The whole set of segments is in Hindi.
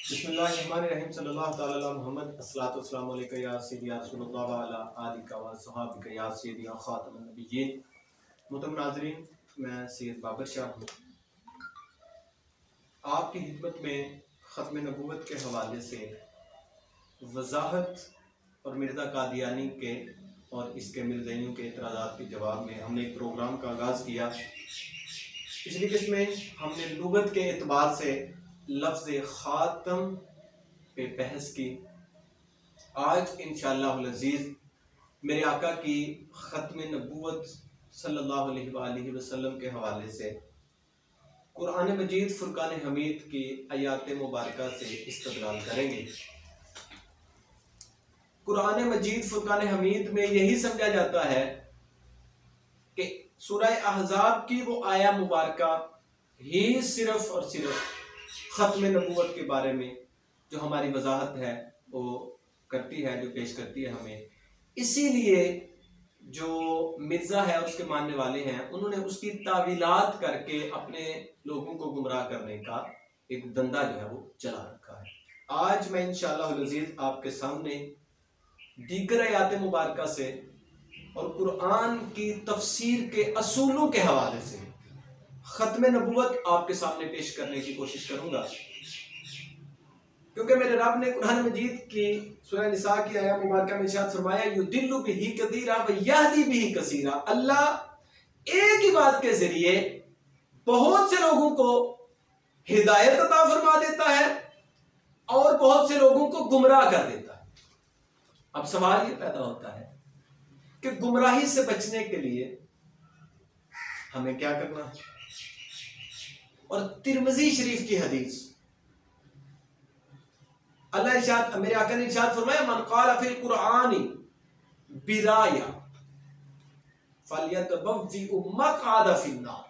बिस्मिल्लाहिर्रहमानिर्रहीम सल्लल्लाहु तआला अला मुहम्मद अस्सलातु वस्सलामु अलैका या सय्यदी या रसूलल्लाह व अला आलिका व सहाबिका या सय्यदी या खातमुन नबिय्यीन। मोहतरम नाज़रीन, मैं सैयद बाबर शाह हूँ आपकी खिदमत में ख़त्म नबूवत के हवाले से वजाहत और मिर्ज़ा कादियानी के और इसके मिर्ज़ाइयों के एतराज़ात के जवाब में हमने एक प्रोग्राम का आगाज़ किया। पिछली किस्त में हमने लुगत के एतबार से लफ्ज़ ख़ातम पे बहस की। आज इंशाअल्लाह अज़ीज़ मेरे आका की ख़त्म नबूवत सल्लल्लाहु अलैहि वसल्लम के हवाले से कुरान मजीद फुरकान हमीद की आयात मुबारका से इस्तदलाल करेंगे। कुरान मजीद फुरकान हमीद में यही समझा जाता है कि सूरह अहज़ाब की वो आया मुबारका ही सिर्फ और सिर्फ ख़त्म नबूवत के बारे में जो हमारी वजाहत है वो करती है, जो पेश करती है हमें। इसीलिए जो मिर्ज़ा है उसके मानने वाले हैं, उन्होंने उसकी तावीलात करके अपने लोगों को गुमराह करने का एक धंधा जो है वो चला रखा है। आज मैं इंशाअल्लाह अज़ीज़ आपके सामने दीगर आयात मुबारका से और कुरान की तफसीर के असूलों के हवाले से ख़त्म नबूवत आपके सामने पेश करने की कोशिश करूंगा, क्योंकि मेरे रब ने कुरान मजीद की सूरह निसा की आयत मुबारका में इरशाद फरमाया युदिल्लु बिही कसीरा व यहदी बिही कसीरा। अल्लाह एक ही बात के जरिए बहुत से लोगों को हिदायत अता फरमा देता है और बहुत से लोगों को गुमराह कर देता है। अब सवाल ये पैदा होता है कि गुमराही से बचने के लिए हमें क्या करना है। और तिरमिज़ी शरीफ की हदीस, अल्लाह इरशाद, मेरे आका ने इरशाद फरमाया मन क़ाल फिल कुरानी बिराया फलयतबव्वि मक़अद फिन्नार।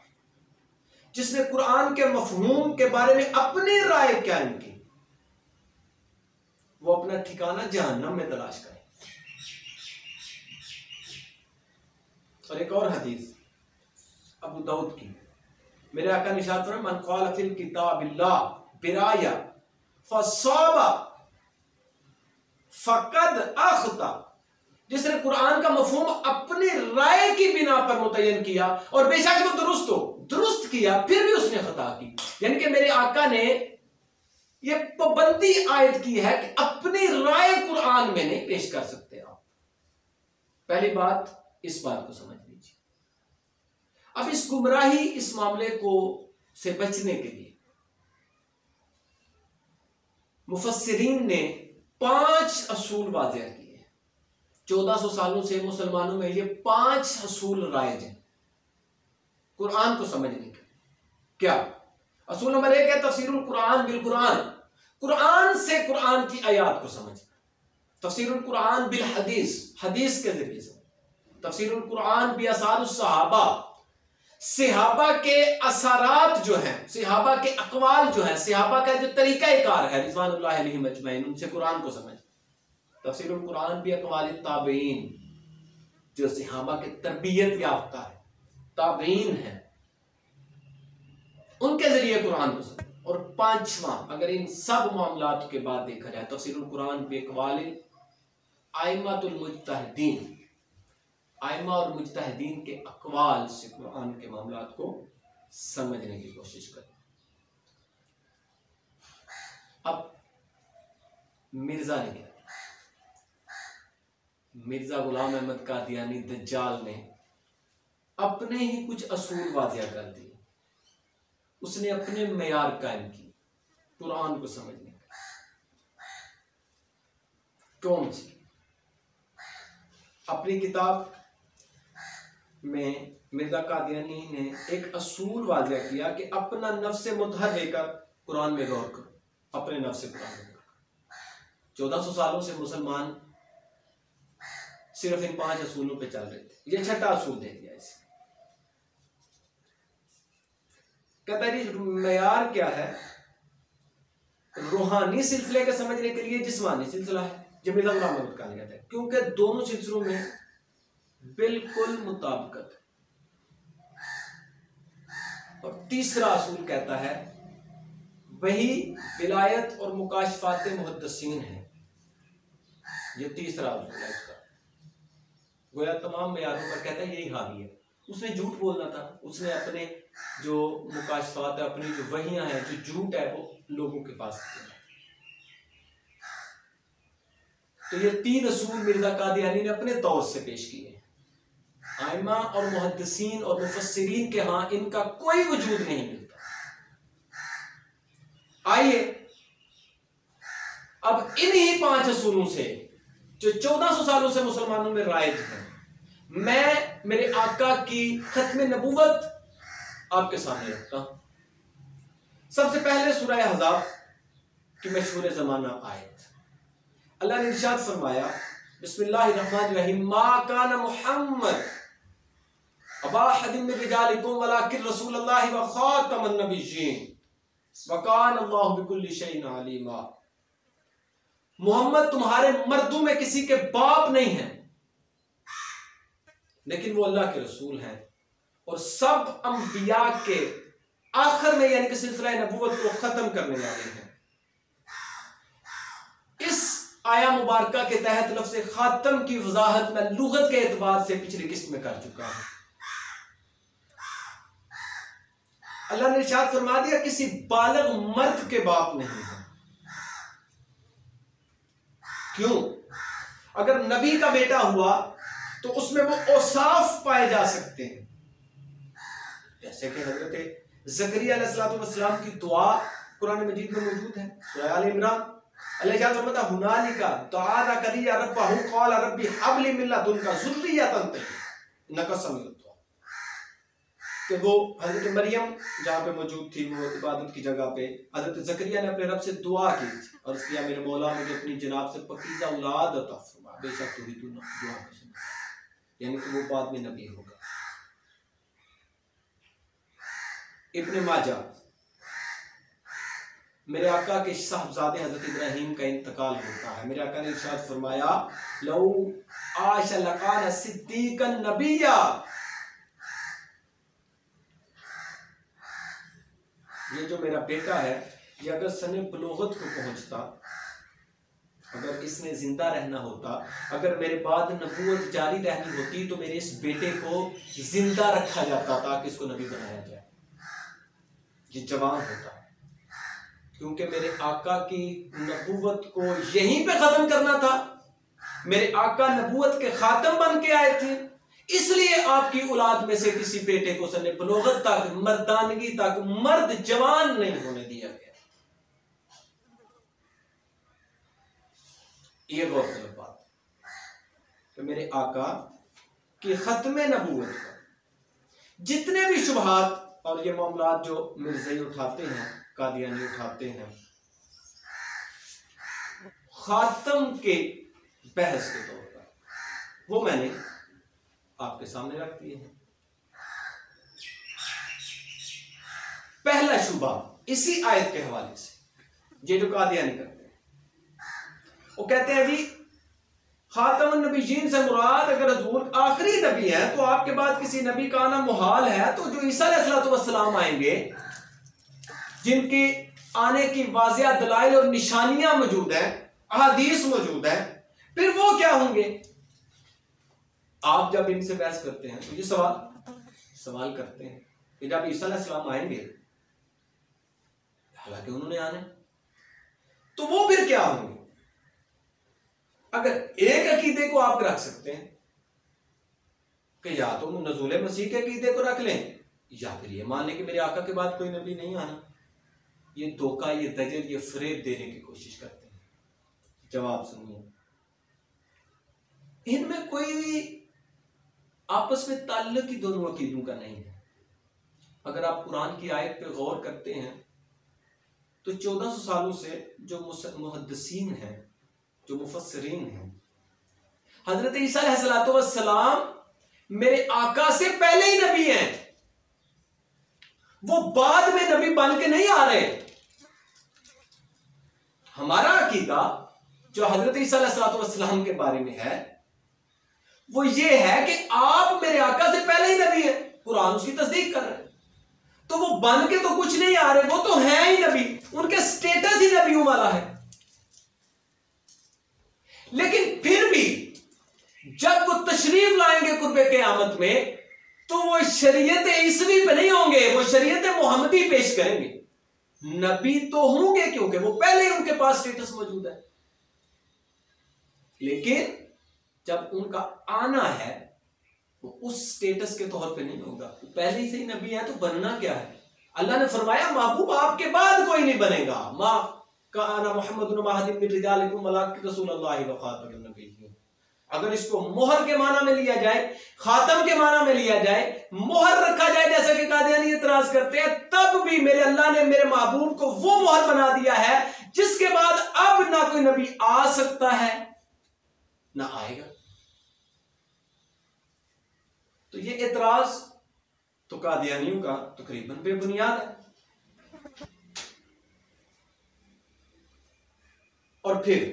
जिसने कुरान के मफ़हूम के बारे में अपनी राय कायम की वो अपना ठिकाना जहन्नम में तलाश करे। और एक और हदीस अबू दाऊद की, मेरे आका ने इरशाद फरमाया मन क़ाल फिल किताबिल्लाह बिराया फसाबा फकद अख्ता। जिसने कुरान का मफहूम अपनी राय की बिना पर मुतय्यन किया और बेशक वो दुरुस्त किया फिर भी उसने खता की। यानी कि मेरे आका ने ये पाबंदी आयद की है कि अपनी राय कुरान में नहीं पेश कर सकते आप। पहली बात इस बात को समझ लीजिए। अब इस गुमराही इस मामले को से बचने के लिए मुफस्सिरीन ने 5 असूल वाज़ेह किए। 1400 सालों से मुसलमानों में ये 5 असूल राइज हैं कुरान को समझने के। क्या असूल नंबर 1 है तफसीरुल कुरान बिल कुरान, कुरान से कुरान की आयात को समझना। तफसीरुल कुरान बिल हदीस, हदीस के जरिए से। तफसीरुल कुरान बि असारुस सहाबा, सहाबा के असरात जो हैं, सहाबा के अकवाल जो हैं, सहाबा का जो तरीक़ाकार है रिज़वानुल्लाहि अलैहिम अजमईन, उनसे कुरान को समझ। तफसीरुल कुरान भी अकवाल ताबईन, जो सहाबा के तरबियत याफ्ता है, ताबईन है, उनके जरिए कुरान को समझ। और 5वां, अगर इन सब मामलात के बाद देखा जाए, तफसीरुल कुरान भी अकवाल आइम्मतुल मुज्तहिदीन, आइमा और मुज्तहिदीन के अकवाल से कुरान के मामलात को समझने की कोशिश करें। अब मिर्जा ने क्या किया? मिर्जा गुलाम अहमद कादियानी दज्जाल ने अपने ही कुछ असूल वाज़ेह कर दिए। उसने अपने मेयार कायम किए कुरान को समझने का। कौन सी? अपनी किताब में मिर्जा कादियानी ने एक असूल वाज़ेह किया कि अपना नफ्स मुतहर लेकर कुरान में गौर करो, अपने नफ्स कुरान में गौर करो। 1400 सालों से मुसलमान सिर्फ इन 5 असूलों पे चल रहे थे। ये 6ठा असूल दे दिया इसे। कहता है मेयार क्या है? रूहानी सिलसिले के समझने के लिए जिस्मानी सिलसिला है, जो मिर्जा गुलाम अहमद कादियानी कहते हैं, क्योंकि दोनों सिलसिलों में बिल्कुल मुताबिकत है। और तीसरा असूल कहता है वही विलायत और मुकाशफात मुहद्दिसीन है। ये तीसरा उसूल है इसका। गोया तमाम मेयारों पर कहता है यही हावी है। उसने झूठ बोलना था, उसने अपने जो मुकाशफात है, अपनी जो वहियां हैं, जो झूठ है वो लोगों के पास दिया। तो ये 3 असूल मिर्जा कादियानी ने अपने तौर से पेश किए। आइमा और मुहद्दिसीन और मुफस्सिरीन के यहाँ इनका कोई वजूद नहीं मिलता। आइए अब इन्हीं 5 असूलों से जो 1400 सालों से मुसलमानों में राइज है, मैं मेरे आका की खत्म नबूवत आपके सामने रखता हूं। सबसे पहले सूरह अहज़ाब की मशहूर ज़माना आयत। अल्लाह ने इरशाद फरमाया, बिस्मिल्लाहिर्रहमानिर्रहीम, मा कान मुहम्मद अबा अहदिन मिन रिजालिकुम वलाकिन रसूलुल्लाह व खातमुन नबिय्यीन व कान अल्लाहु बिकुल्लि शैइन अलीमा। मोहम्मद तुम्हारे मर्दों में किसी के बाप नहीं है, लेकिन वो अल्लाह के रसूल हैं और सब अंबिया के आखिर में यानी कि सिलसिला नबूवत को खत्म करने वाले हैं। इस आया मुबारका के तहत लफ्ज़ खातम की वजाहत में लुगत के एतबार से पिछली किस्त में कर चुका हूं। अल्लाह ने इरशाद फरमा दिया किसी बालिग मर्द के बाप नहीं है। क्यों? अगर नबी का बेटा हुआ तो उसमें वो औसाफ पाए जा सकते हैं, जैसे कि हजरत ज़करिया अलैहिस्सलाम की दुआ कुरान मजीद में मौजूद है। सूरह आल इमरान अल्लाह फरमाता हुनालिका दुआ ज़करिया रब्बहु क़ाल रब्बी हबली मिन लदुनका ज़ुर्रियतन तय्यबा इन्नका समीउद दुआ। कि वो हजरत मरियम जहाँ पे मौजूद थी, वो इबादत की जगह पे हजरत ज़करिया ने अपने रब से दुआ की थी और इसलिए मेरे मौला मुझे अपनी जनाब से पकीज़ा औलाद अता फरमा, बेशक तू ही तू दुआ कर, यानी कि वो बाद में नबी होगा। इब्ने माजा, मेरे आका के साहबजादे हजरत इब्राहीम का इंतकाल होता है। मेरे आका ने इरशाद फरमाया लौ आश लकान सिद्दीकन नबिया, ये जो मेरा बेटा है ये अगर सने बलूगत को पहुंचता, अगर इसने जिंदा रहना होता, अगर मेरे बाद नबूवत जारी रहनी होती तो मेरे इस बेटे को जिंदा रखा जाता ताकि इसको नबी बनाया जाए। ये जवान होता, क्योंकि मेरे आका की नबूवत को यहीं पे खत्म करना था। मेरे आका नबूवत के खातम बन के आए थे, इसलिए आपकी औलाद में से किसी बेटे को सने बलूगत तक, मर्दानगी तक, मर्द जवान नहीं होने दिया गया। ये गौर तलब बात कि मेरे आका की खत्म नबूवत का जितने भी शुबहात और ये मामलात जो मिर्ज़ाई उठाते हैं, कादियानी उठाते हैं, खातम के बहस के तौर पर, वो मैंने आपके सामने रख दिए हैं। पहला शुबा इसी आयत के हवाले से, ये जो कादियानी करते हैं, वो कहते हैं जी खातमुन नबिय्यीन से मुराद अगर हुजूर आखिरी नबी है तो आपके बाद किसी नबी का आना मुहाल है। तो जो ईसा अलैहिस्सलाम आएंगे, जिनके आने की वाज़िया दलाइल और निशानियां मौजूद हैं, अहादीस मौजूद है, फिर वो क्या होंगे? आप जब इनसे बहस करते हैं तो ये सवाल करते हैं कि जब ईसा अलैहिस्सलाम आएंगे, हालांकि उन्होंने आने, तो वो फिर क्या होंगे? अगर एक अकीदे को आप रख सकते हैं कि या तो नज़ूल मसीह के अकीदे को रख लें, या फिर ये मान लें कि मेरे आका के बाद कोई नबी नहीं आना। ये धोखा, ये दजल, ये फरेब देने की कोशिश करते हैं। जवाब सुनिए, इनमें कोई आपस में ताल्लुक ही दोनों अकीदों का नहीं है। अगर आप कुरान की आयत पे गौर करते हैं तो 1400 सालों से जो मुहद्दिसीन हैं, जो मुफस्सिरीन हैं, हजरत ईसा अलैहिस्सलाम मेरे आका से पहले ही नबी हैं, वो बाद में नबी बन के नहीं आ रहे। हमारा अकीदा जो हजरत ईसा अलैहिस्सलाम के बारे में है वो ये है कि आप मेरे आका से पहले ही नबी हैं। कुरान उसकी तस्दीक कर रहे हैं। तो वो बन के तो कुछ नहीं आ रहे, वो तो है ही नबी, उनके स्टेटस ही नबियों वाला है। लेकिन फिर भी जब वो तशरीफ लाएंगे कुर्बे क़यामत में, तो वो शरीयत ईसवी पे नहीं होंगे, वो शरीयत मोहम्मदी पेश करेंगे। नबी तो होंगे क्योंकि वो पहले ही उनके पास स्टेटस मौजूद है, लेकिन जब उनका आना है वो उस स्टेटस के तौर पे नहीं होगा। पहले ही से ही नबी है तो बनना क्या है? अल्लाह ने फरमाया महबूब आपके बाद कोई नहीं बनेगा। मां काना मुहम्मदुन महदिम मिन रिजालिकुम वलाकिन रसूलुल्लाहि व खातमुन नबिय्यीन। अगर इसको मोहर के माना में लिया जाए, खातम के माना में लिया जाए, मोहर रखा जाए जैसा कि कादियानी एतराज करते हैं, तब भी मेरे अल्लाह ने मेरे महबूब को वो मोहर बना दिया है जिसके बाद अब ना कोई नबी आ सकता है ना आएगा। तो ये एतराज तो कादियानियों का तकरीबन बेबुनियाद है। और फिर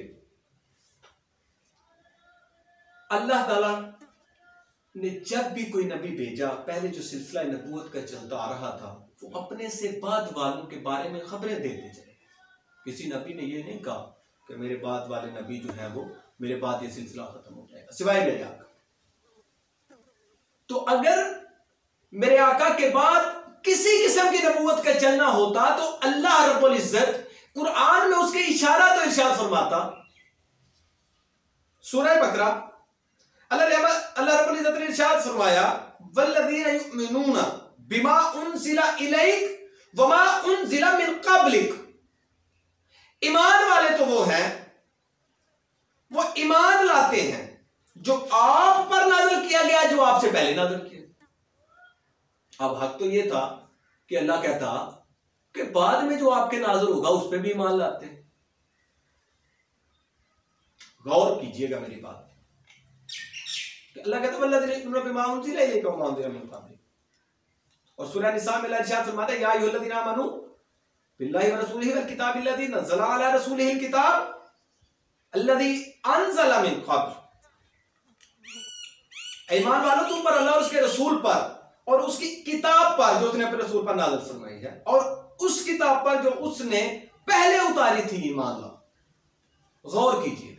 अल्लाह ताला ने जब भी कोई नबी भेजा, पहले जो सिलसिला नबूवत का चलता आ रहा था, वो अपने से बाद वालों के बारे में खबरें देते चले। किसी नबी ने ये नहीं कहा कि मेरे बाद वाले नबी जो है वो मेरे बाद ये सिलसिला खत्म हो जाएगा, सिवाय मेरे आका। तो अगर मेरे आका के बाद किसी किस्म की नबूवत का चलना होता तो अल्लाह रब्बुल इज्जत कुरान में उसके इशारा तो इरशाद फरमाता। सूरह बकरा अल्लाह रब्बुल इज्जत ने इरशाद फरमाया, वल्लज़ीना युमिनूना बिमा उनज़िला इलैक वमा उनज़िला मिन क़ब्लिक। ईमान वाले तो वो हैं, वो ईमान लाते हैं जो आप पर नाज़िल किया गया, जो आपसे पहले नाज़िल किया। अब हक तो ये था कि अल्लाह कहता कि बाद में जो आपके नाज़िल होगा उस पर भी ईमान लाते हैं। गौर कीजिएगा मेरी बात। अल्लाह कहता वल्लज़ीना बिमा उनज़िला इलैका वमा उनज़िला मिन क़ब्लिक। और सूरह निसा में इरशाद फरमाता है, या अय्युहल्लज़ीना आमनू बिल्लाहि व रसूलिहि वल किताबिल्लज़ी नज़्ज़ला अला रसूलिहिल किताब अल्लज़ी अनज़ला मिन क़ब्ल। ईमान वालों, तुम पर अल्लाह और उसके रसूल पर और उसकी किताब पर जो उसने अपने रसूल पर नाज़िल फरमाई है, और उस किताब पर जो उसने पहले उतारी थी, ईमान लाओ। गौर कीजिए,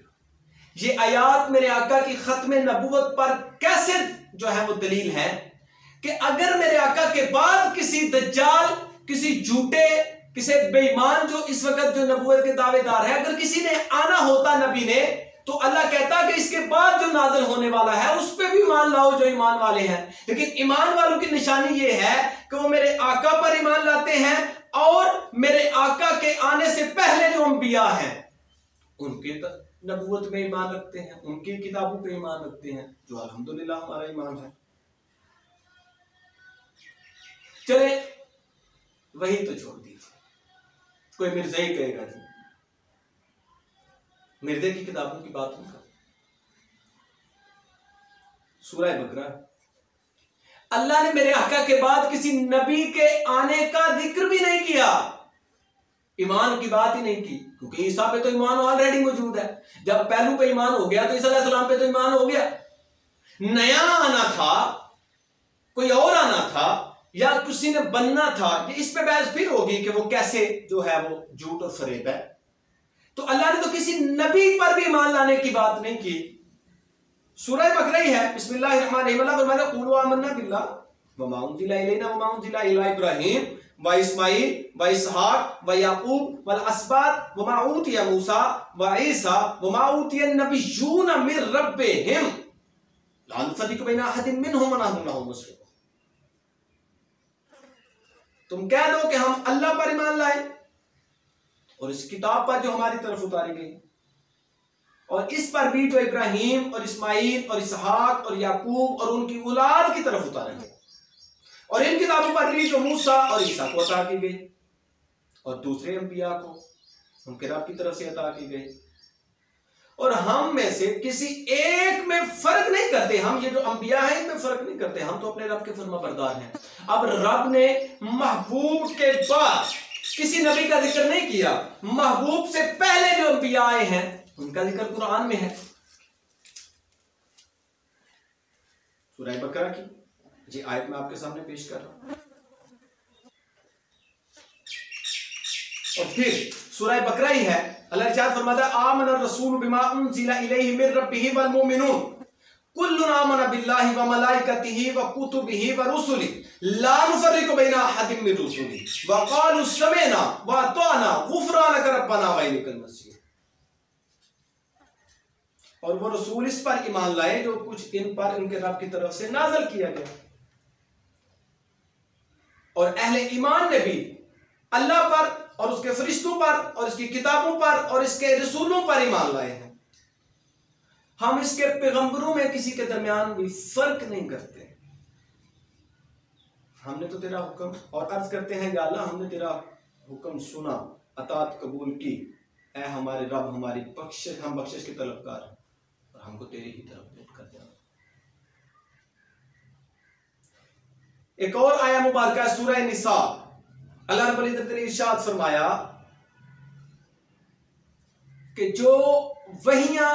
ये आयात मेरे आका की खत्म नबूवत पर कैसे जो है वो दलील है कि अगर मेरे आका के बाद किसी दज्जाल, किसी झूठे, किसी बेईमान जो इस वक्त जो नबूवत के दावेदार है, अगर किसी ने आना होता नबी ने, तो अल्लाह कहता कि इसके बाद जो नाज़िल होने वाला है उस पे भी ईमान लाओ जो ईमान वाले हैं। लेकिन ईमान वालों की निशानी ये है कि वो मेरे आका पर ईमान लाते हैं और मेरे आका के आने से पहले जो अंबिया हैं उनके नबूवत में ईमान रखते हैं, उनकी किताबों पे ईमान रखते हैं, जो अल्हम्दुलिल्लाह हमारा ईमान है। चले वही तो छोड़ दीजिए, कोई मिर्जा ही कहेगा जी, मिर्जे की किताबों की बात होगा। सूरह बकरा, अल्लाह ने मेरे आका के बाद किसी नबी के आने का जिक्र भी नहीं किया, ईमान की बात ही नहीं की, क्योंकि ईसा पे तो ईमान ऑलरेडी मौजूद है। जब पहलू पे ईमान हो गया तो ईसा अलैहिस्सलाम पे तो ईमान हो गया। नया आना था, कोई और आना था, या किसी ने बनना था, इस पे बहस फिर होगी कि वो कैसे जो है वो झूठ और फरेब है। तो अल्लाह ने तो किसी नबी पर भी ईमान लाने की बात नहीं की। सूरह बकरा ही है, बिस्मिल्लाहिर्रहमानिर्रहीम। अल्लाह फरमाता है, कुलू आमन्ना बिल्लाह व मा उनज़िला इलैना व मा उनज़िला इला इब्राहीम व इस्माईल व इसहाक व याकूब वल अस्बात व मा ऊतिया मूसा व ईसा व मा ऊतिया नबिय्यूना मिन रब्बिहिम ला नुफ़र्रिक़ु बैना अहदिन मिनहुम व नहनु लहु मुस्लिमून। तुम कह दो कि हम अल्लाह पर ईमान लाए और इस किताब पर जो हमारी तरफ उतारी गई, और इस पर भी जो इब्राहीम और इस्माईल और इसहाक और याकूब और उनकी औलाद की तरफ उतारा गया, और इन किताबों पर भी जो मूसा और ईसा को अता की गई और दूसरे अंबिया को उनके रब की तरफ से अता की गई, और हम में से किसी एक में फर्क नहीं करते। हम ये जो अंबिया हैं इनमें फर्क नहीं करते, हम तो अपने रब के फरमाबरदार हैं। अब रब ने महबूब के बाद किसी नबी का जिक्र नहीं किया, महबूब से पहले जो अंबिया आए हैं उनका जिक्र कुरान में है। सूरह बकरा की जी आयत में आपके सामने पेश कर रहा हूं। और फिर सूरह बकरा ही है, अल्लाह इरशाद फरमाता है आमन रसूल बिमा उनजिला इलैहि मिर रब्बिही वल मुमिनून कुल्लुन आमन बिल्लाहि व मलाइकतिही व कुतुबिही व रुसुलिही ला नुफर्रिकु बैना अहदिम मिर रुसुलिही व क़ालू समिअना व अताअना गुफ़रानक रब्बना व इलैकल मसीह। और वो रसूल इस पर ईमान लाए जो कुछ इन पर उनके रब की तरफ से नाज़िल किया गया, और अहले ईमान ने भी अल्लाह पर और उसके फरिश्तों पर और इसकी किताबों पर और इसके रसूलों पर ईमान लाए हैं। हम इसके पैगंबरों में किसी के दरमियान भी फर्क नहीं करते। हमने तो तेरा हुक्म, और अर्ज करते हैं या अल्लाह हमने तेरा हुक्म सुना, अतात कबूल की, ऐ हमारे रब हमारी बख्शिश, हम बख्शिश के तलबगार हैं और हमको तेरी ही तरफ लौट कर देना। एक और आया मुबारका सूरह निसा, अल्लाह रब्बुल इज्जत ने इरशाद फरमाया कि जो वहियां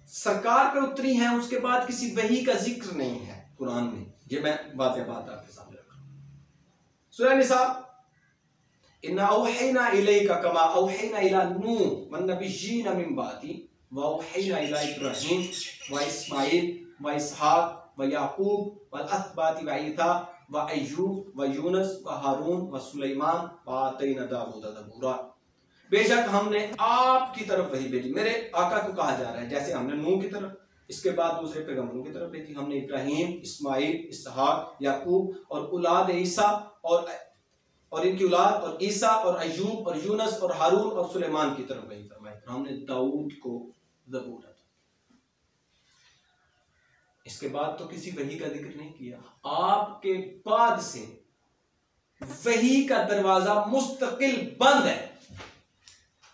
सरकार पे उतरी हैं उसके बाद किसी वही का जिक्र नहीं है कुरान में। ये मैं बात आपके सामने रख रहा हूं। सूरह निसा, इन्ना औहैना इलैका कमा औहैना इला नूह वन नबिय्यीना मिन बादी व औहैना इला इब्राहीम व इस्माईल व इसहाक व याकूब वल अस्बाति व ईसा व अय्यूब व यूनुस व हारून व सुलेमान व आतैना दाऊद ज़बूरा। बेशक हमने आपकी तरफ वही भेजी, मेरे आका को कहा जा रहा है, जैसे हमने नूह की तरफ, इसके बाद दूसरे पैगंबरों की तरफ भेजी। हमने इब्राहीम, इस्माईल, इसहाक, याकूब और औलाद ईसा और इनकी औलाद और ईसा और अय्यूब और यूनुस और हारून और सुलेमान की तरफ वही फरमाई। हमने दाऊद को ज़बूर। इसके बाद तो किसी वही का जिक्र नहीं किया। आपके बाद से वही का दरवाजा मुस्तकिल बंद है।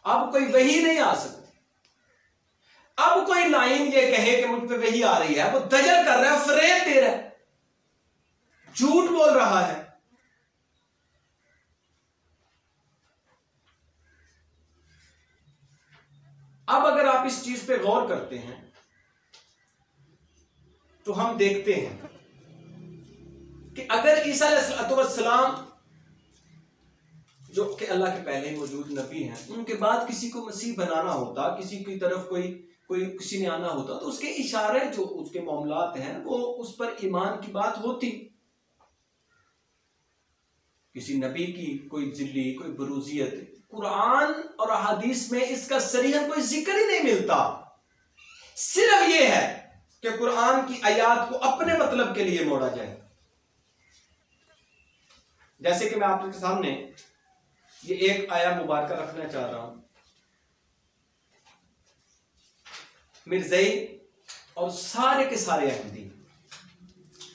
अब कोई वही नहीं आ सकती। अब कोई लाइन ये कहे कि मुझ पे वही आ रही है, वो दजल कर रहा है, फरेब दे रहा है, झूठ बोल रहा है। अब अगर आप इस चीज पे गौर करते हैं तो हम देखते हैं कि अगर ईसा अलैहिस्सलाम जो कि अल्लाह के पहले ही मौजूद नबी हैं, उनके बाद किसी को मसीह बनाना होता, किसी की तरफ किसी ने आना होता, तो उसके इशारे जो उसके मामलात हैं वो उस पर ईमान की बात होती। किसी नबी की कोई जिल्ली, कोई बरूजियत, कुरान और अहादीस में इसका सरीहन कोई जिक्र ही नहीं मिलता। सिर्फ ये है कि कुरान की आयात को अपने मतलब के लिए मोड़ा जाए। जैसे कि मैं आपके सामने ये एक आया मुबारक रखना चाह रहा हूं, मिर्ज़ई और सारे के सारे अहमदी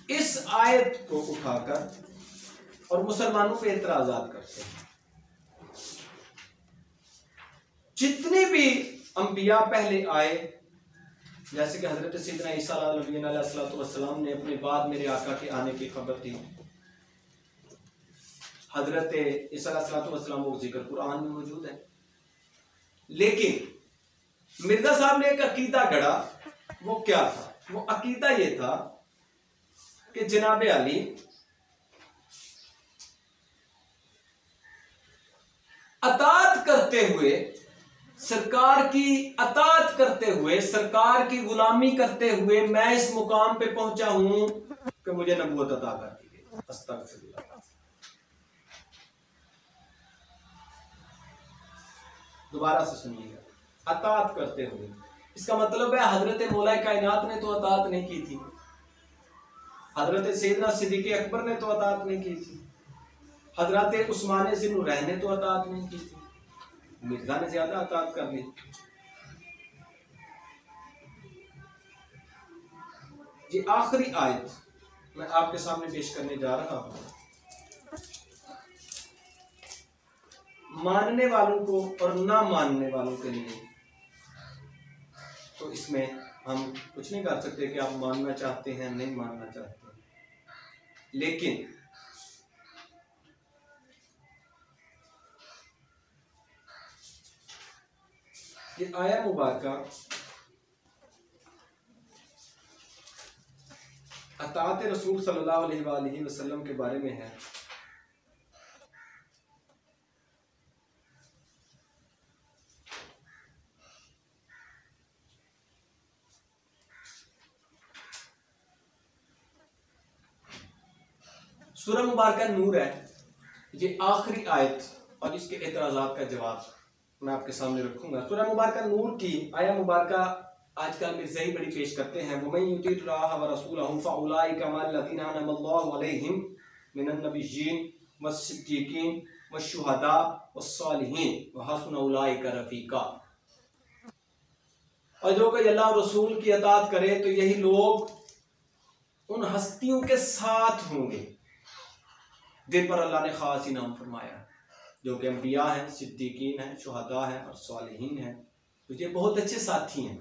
इस आयत को उठाकर और मुसलमानों पे एतराजात करते हैं। जितने भी अंबिया पहले आए, जैसे कि हजरत सैयदना ईसा अलैहिस्सलाम ने अपने बाद मेरे आका के आने की खबर दी। हजरत ईसा अलैहिस्सलाम वो जिक्र कुरान में मौजूद है। लेकिन मिर्जा साहब ने एक अकीदा गढ़ा। वो क्या था? वो अकीदा ये था कि जनाब अली अतात करते हुए, सरकार की अतात करते हुए, सरकार की गुलामी करते हुए मैं इस मुकाम पे पहुंचा हूं कि मुझे नबूवत अता कर दी गई। अस्तगफिरुल्लाह। दोबारा से सुनिएगा, अतात करते हुए, इसका मतलब है हजरत मौलाए कायनात ने तो अतात नहीं की थी, हजरत सैयदना सिद्दीक़ अकबर ने तो अतात नहीं की थी, हजरत उस्मान ज़िन्नुरैन ने तो अतात नहीं की थी, मिर्जा ने ज्यादा अतात कर ली। ये आखिरी आयत मैं आपके सामने पेश करने जा रहा हूं। मानने वालों को और ना मानने वालों के लिए तो इसमें हम कुछ नहीं कर सकते कि आप मानना चाहते हैं, नहीं मानना चाहते हैं। लेकिन ये आया मुबारका अतात रसूल सल्लल्लाहु अलैहि वसल्लम के बारे में है। सूरह मुबारक नूर है, ये आखिरी आयत और इसके एतराज़ात का जवाब मैं आपके सामने रखूंगा। सूरह मुबारक नूर की आया मुबारक आजकल मिर्ज़ाई बड़ी पेश करते हैं, वो मैं युतिल्लाह व रसूलहु फउलाइका मल्लज़ीना अनअल्लाहु अलैहिम मिनन नबिय्यीन वस्सिद्दीकीन वश्शुहदा वस्सालिहीन व हसुन उलाइका रफीका। और जो कोई अल्लाह और रसूल की अताअत करे तो यही लोग उन हस्तियों के साथ होंगे जिन पर अल्लाह ने खास इनाम फरमाया, जो कि अंबिया हैं, सिद्दीकीन हैं, शुहदा हैं और सालिहीन हैं। तो ये बहुत अच्छे साथी हैं।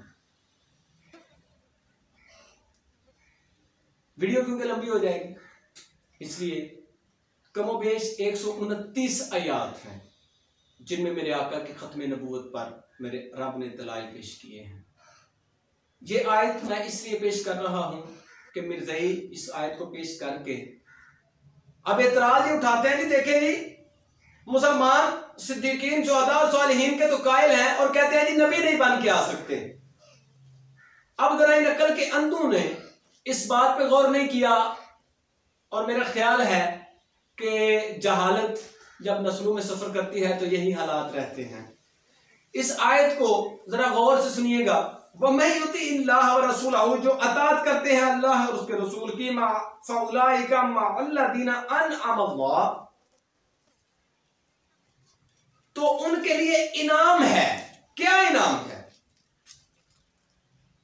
वीडियो क्योंकि लंबी हो जाएगी, इसलिए कमोबेश 129 आयात हैं जिनमें मेरे आका की खत्म नबूवत पर मेरे रब ने दलाइल पेश किए हैं। ये आयत मैं इसलिए पेश कर रहा हूं कि मिर्ज़ाई इस आयत को पेश करके अब एतराज ये उठाते हैं कि देखें जी, मुसलमान सिद्दीकीन, शुहदा और सालिहीन के तो कायल हैं और कहते हैं जी नबी नहीं बन के आ सकते। अब जरा इन अक्ल के अंधों ने इस बात पे गौर नहीं किया, और मेरा ख्याल है कि जहालत जब नस्लों में सफर करती है तो यही हालात रहते हैं। इस आयत को जरा गौर से सुनिएगा। वमन युतिल्लाह व रसूलहु, जो अताअत करते हैं अल्लाह और उसके रसूल की, फउलाइका मअल्लज़ीना अनअम अल्लाह, तो उनके लिए इनाम है। क्या इनाम है?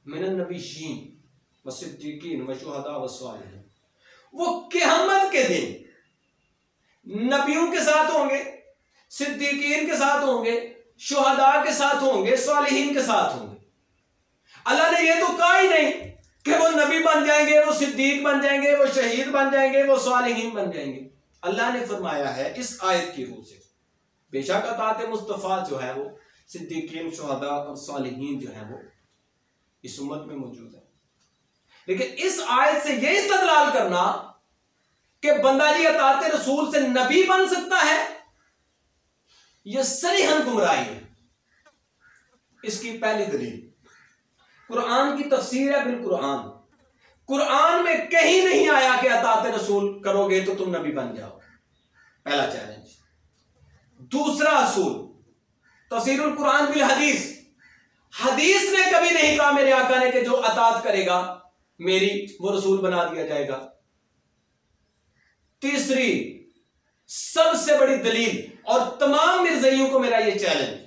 मिनन नबिय्यीन व सिद्दीकीन व शुहदा व सालिहीन। वो क़यामत के दिन नबियों के साथ होंगे, सिद्दीकीन के साथ होंगे, शुहदा के साथ होंगे, सालिहीन के साथ होंगे। अल्लाह ने ये तो कहा ही नहीं कि वो नबी बन जाएंगे, वो सिद्दीक बन जाएंगे, वो शहीद बन जाएंगे, वो सालिहीन बन जाएंगे। अल्लाह ने फरमाया है इस आयत की रूह से, बेशक अताअत मुस्तफ़ा जो है वो सिद्दीकीन, शुहदा और सालिहीन जो है वो इस उम्मत में मौजूद है। लेकिन इस आयत से यह इस्तदलाल करना कि बंदा जी अताअत रसूल से नबी बन सकता है, यह सरीहन गुमराही है। इसकी पहली दलील कुरान की तफसीर है। बिल कुरान, कुरान में कहीं नहीं आया कि अताअत रसूल करोगे तो तुम नबी बन जाओ। पहला चैलेंज। दूसरा असूल तफसीरुल कुरान बिल हदीस, हदीस ने कभी नहीं कहा मेरे आका ने कि जो अताअत करेगा मेरी वो रसूल बना दिया जाएगा। तीसरी सबसे बड़ी दलील, और तमाम मिर्ज़ाइयों को मेरा यह चैलेंज,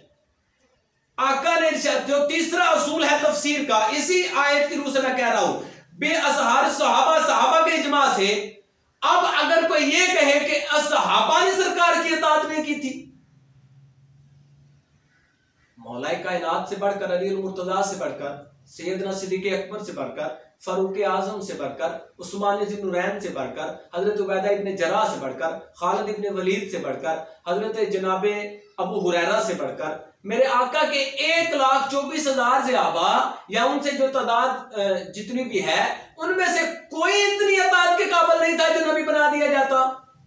आका ने जो तीसरा असूल है तफसीर का, इसी आयत की रूह से मैं कह रहा हूं, बेअसहार सहाबा के इजमा से, अब अगर कोई ये कहे कि असहाबा ने सरकार की अताअत नहीं की थी, मौलाए कायनात से बढ़कर, अली मुर्तजा से बढ़कर, सैयदना सिद्दीक़ अकबर से बढ़कर, फारूक आजम से बढ़कर, उस्मान ज़ुन्नुरैन से बढ़कर, हजरत उबैदा इब्ने जर्राह से बढ़कर, खालिद इब्ने वलीद से बढ़कर, हजरत जनाबे अबू हुरैरा से बढ़कर, मेरे आका के 1,24,000 सहाबा या उनसे जो तादाद जितनी भी है उनमें से कोई इतनी अताअत के काबिल नहीं था जो नबी बना दिया जाता।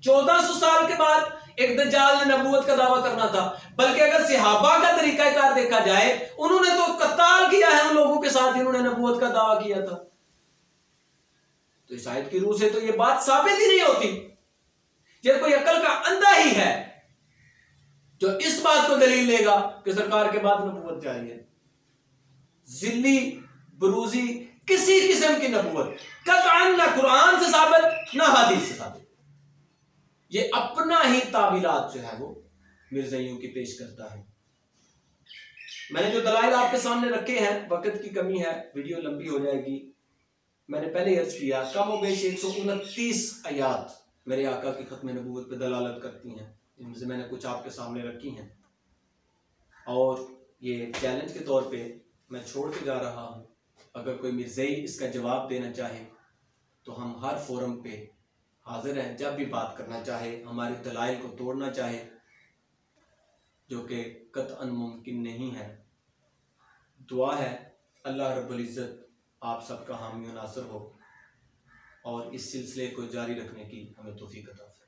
1400 साल के बाद एक दज्जाल ने नबूवत का दावा करना था। बल्कि अगर सहाबा का तरीकाकार देखा जाए, उन्होंने तो कत्ताल किया है उन लोगों के साथ जिन्होंने नबूवत का दावा किया था। तो इस आयत की रूह से तो यह बात साबित ही नहीं होती। जब कोई अकल का अंधा ही है जो इस बात को दलील लेगा कि सरकार के बाद नबूवत जारी है, जिल्ली बरूजी किसी किस्म की नबूवत कतअन ना कुरान से साबित ना हदीस से साबित, ये अपना ही तावीलात जो है वो मिर्ज़ाइयों की पेश करता है। मैंने जो दलाइल आपके सामने रखे हैं, वक्त की कमी है, वीडियो लंबी हो जाएगी। मैंने पहले अर्ज किया कमोबेश 129 आयात मेरे आका की खत्म नबूवत पे दलालत करती हैं, इनमें से मैंने कुछ आपके सामने रखी हैं, और ये चैलेंज के तौर पे मैं छोड़ के जा रहा हूँ। अगर कोई मिर्ज़ाई इसका जवाब देना चाहे तो हम हर फोरम पे हाजिर हैं। जब भी बात करना चाहे, हमारे दलाइल को तोड़ना चाहे, जो कि कतअन मुमकिन नहीं है। दुआ है अल्लाह रब्बुल इज़्ज़त आप सबका हामी व नासिर हो और इस सिलसिले को जारी रखने की हमें तौफीक अता फरमाए।